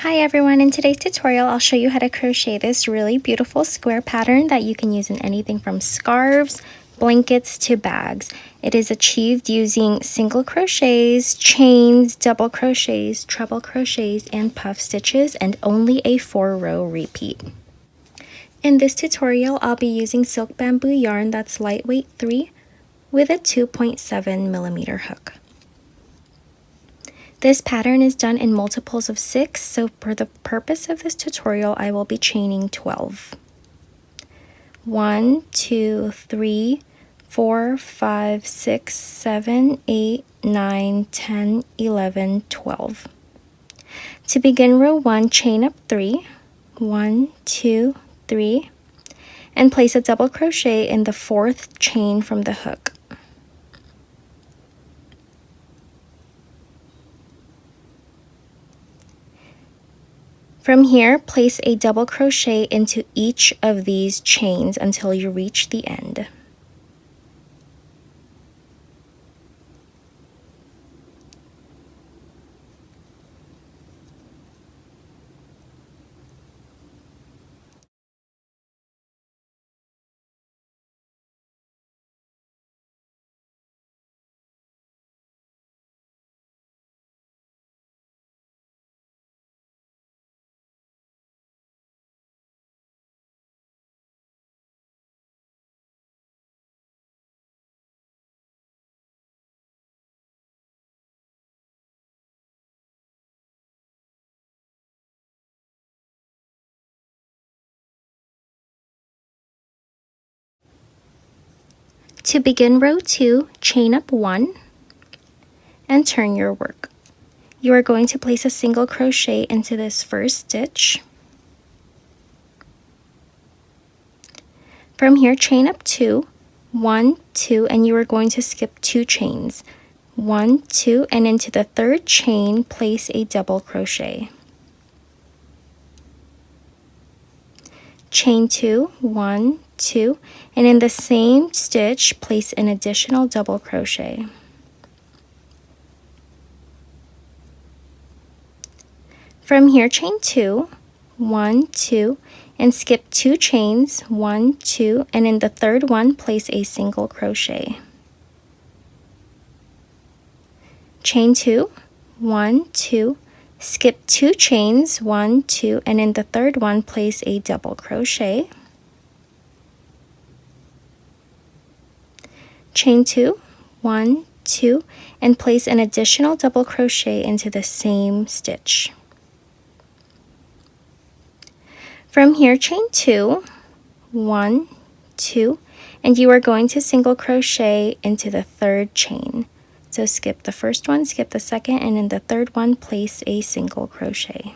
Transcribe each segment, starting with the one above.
Hi everyone, in today's tutorial I'll show you how to crochet this really beautiful square pattern that you can use in anything from scarves, blankets to bags. It is achieved using single crochets, chains, double crochets, treble crochets, and puff stitches, and only a 4-row repeat. In this tutorial I'll be using silk bamboo yarn that's lightweight 3 with a 2.7mm hook. This pattern is done in multiples of 6, so for the purpose of this tutorial, I will be chaining 12. 1, 2, 3, 4, 5, 6, 7, 8, 9, 10, 11, 12. To begin row 1, chain up 3, 1, 2, 3, and place a double crochet in the 4th chain from the hook. From here, place a double crochet into each of these chains until you reach the end. To begin row 2, chain up 1 and turn your work. You are going to place a single crochet into this first stitch. From here, chain up 2, 1, 2, and you are going to skip 2 chains. 1, 2, and into the 3rd chain, place a double crochet. Chain 2, 1, 2, and in the same stitch, place an additional double crochet. From here, chain 2, 1, 2, and skip 2 chains, 1, 2, and in the 3rd one, place a single crochet. Chain 2, 1, 2, skip 2 chains, 1, 2, and in the 3rd one, place a double crochet. Chain 2, 1, 2, and place an additional double crochet into the same stitch. From here, chain 2, 1, 2, and you are going to single crochet into the 3rd chain. So skip the first one, skip the second, and in the 3rd one, place a single crochet.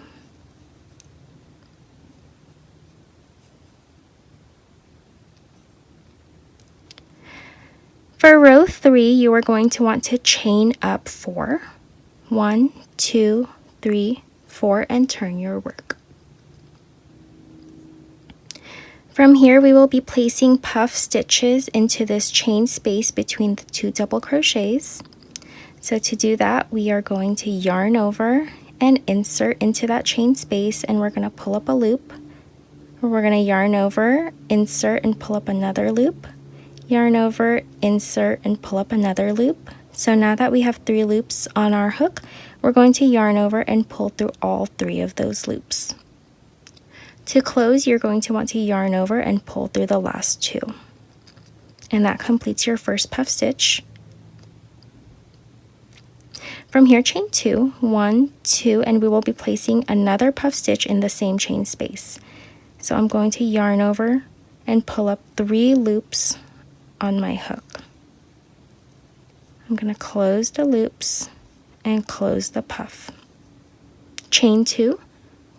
For row 3, you are going to want to chain up 4. 1, 2, 3, 4, and turn your work. From here, we will be placing puff stitches into this chain space between the 2 double crochets. So to do that, we are going to yarn over and insert into that chain space, and we're going to pull up a loop. We're going to yarn over, insert, and pull up another loop. Yarn over, insert, and pull up another loop. So now that we have 3 loops on our hook, we're going to yarn over and pull through all 3 of those loops. To close, you're going to want to yarn over and pull through the last 2. And that completes your first puff stitch. From here, chain 2, 1, 2, and we will be placing another puff stitch in the same chain space. So I'm going to yarn over and pull up 3 loops on my hook. I'm going to close the loops and close the puff. Chain 2,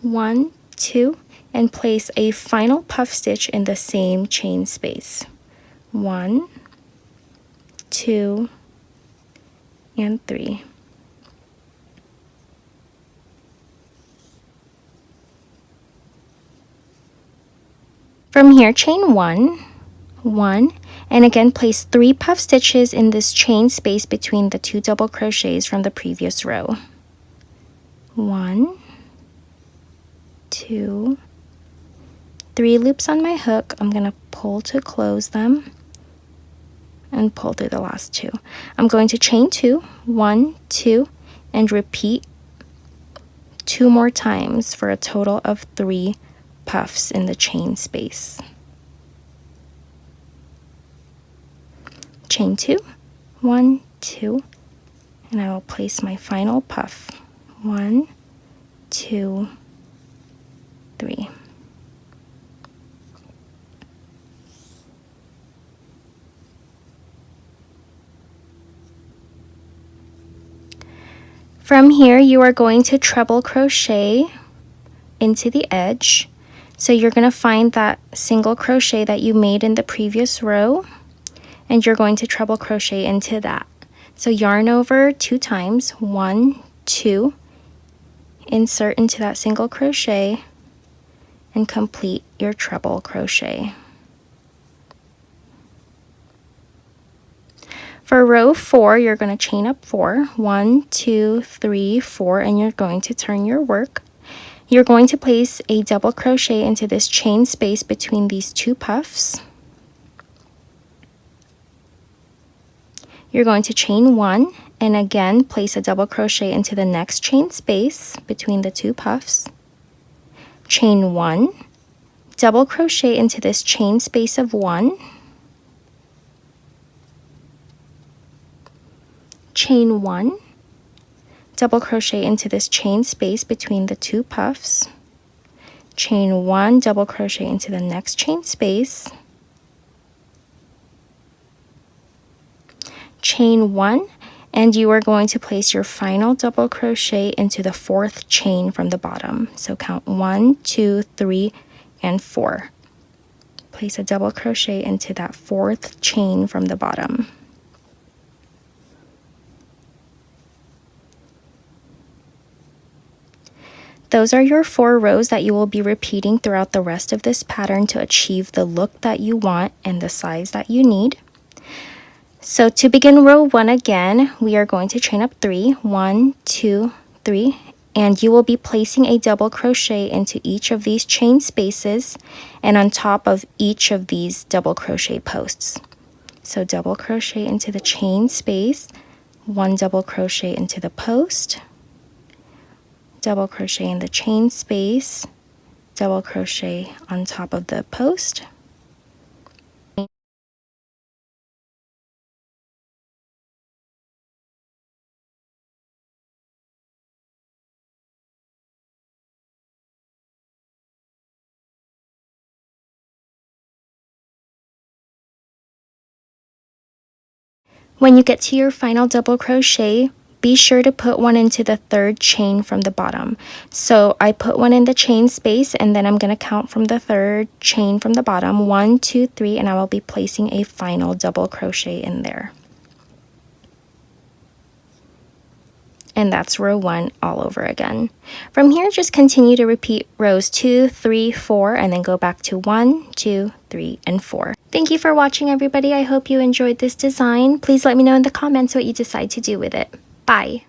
1, 2, and place a final puff stitch in the same chain space. 1, 2, and 3. From here, chain 1, 1, and again place 3 puff stitches in this chain space between the 2 double crochets from the previous row. 1, 2, 3 loops on my hook. I'm going to pull to close them and pull through the last 2. I'm going to chain 2, 1, 2, and repeat 2 more times for a total of 3 puffs in the chain space. Chain 2, 1, 2, and I will place my final puff. 1, 2, 3. From here, you are going to treble crochet into the edge. So you're going to find that single crochet that you made in the previous row, and you're going to treble crochet into that. So yarn over 2 times, 1, 2, insert into that single crochet, and complete your treble crochet. For row 4, you're going to chain up 4, 1, 2, 3, 4, and you're going to turn your work. You're going to place a double crochet into this chain space between these 2 puffs. You're going to chain 1 and again place a double crochet into the next chain space between the 2 puffs. Chain 1, double crochet into this chain space of 1. Chain 1, double crochet into this chain space between the 2 puffs. Chain 1, double crochet into the next chain space. Chain 1, and you are going to place your final double crochet into the 4th chain from the bottom. So count 1, 2, 3, and 4. Place a double crochet into that 4th chain from the bottom. Those are your 4 rows that you will be repeating throughout the rest of this pattern to achieve the look that you want and the size that you need. So to begin row 1 again, we are going to chain up 3, 1, 2, 3, and you will be placing a double crochet into each of these chain spaces and on top of each of these double crochet posts. So double crochet into the chain space, 1 double crochet into the post, double crochet in the chain space, double crochet on top of the post. When you get to your final double crochet, be sure to put one into the 3rd chain from the bottom. So I put one in the chain space and then I'm going to count from the 3rd chain from the bottom, 1, 2, 3, and I will be placing a final double crochet in there. And that's row 1 all over again. From here, just continue to repeat rows 2, 3, 4, and then go back to 1, 2, 3, and 4. Thank you for watching, everybody. I hope you enjoyed this design. Please let me know in the comments what you decide to do with it. Bye!